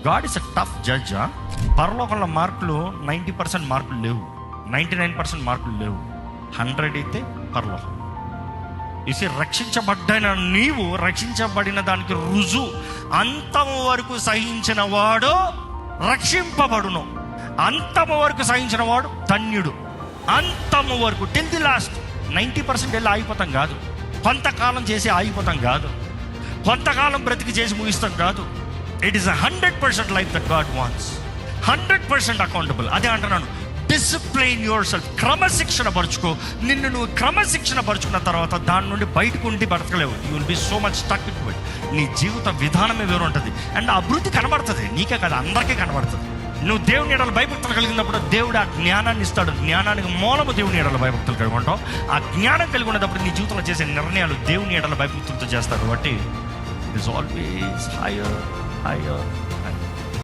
God is a tough judge. పరలోకంలో మార్కులు 90% మార్కులు లేవు, 99% మార్కులు లేవు, 100 అయితే పరలోకం. ఇసి రక్షించబడ్డ నీవు రక్షించబడిన దానికి రుజువు, అంతము వరకు సహించిన వాడు రక్షింపబడును. అంతము వరకు సహించిన వాడు ధన్యుడు. అంతము వరకు, టిల్ ది లాస్ట్. 90% వెళ్ళి ఆగిపోతాం కాదు, కొంతకాలం చేసి ఆగిపోతాం కాదు, కొంతకాలం బ్రతికి చేసి ముగిస్తాం కాదు. It is 100% life that God wants, 100% accountable. అదే అంటున్నాను, డిసిప్లైన్ యువర్ సెల్ఫ్. క్రమశిక్షణ పరుచుకో. నిన్ను నువ్వు క్రమశిక్షణ పరుచుకున్న తర్వాత దాని నుండి బయటకు ఉండి బ్రతకలేవు. You will be so much stuck in it. నీ జీవిత విధానమే వేరు ఉంటుంది. అండ్ అభివృద్ధి కనబడుతుంది, నీకే కాదు అందరికీ కనబడుతుంది. నువ్వు దేవుని ఎడల భయభక్తులు కలిగినప్పుడు దేవుడు ఆ జ్ఞానాన్ని ఇస్తాడు. జ్ఞానానికి మూలము దేవుని ఎడల భయభక్తులు కలిగి ఉంటావు. ఆ జ్ఞానం కలిగి ఉన్నప్పుడు నీ జీవితంలో చేసే నిర్ణయాలు దేవుని ఎడల భయభక్తులతో చేస్తాడు. కాబట్టి it is always hire, hire,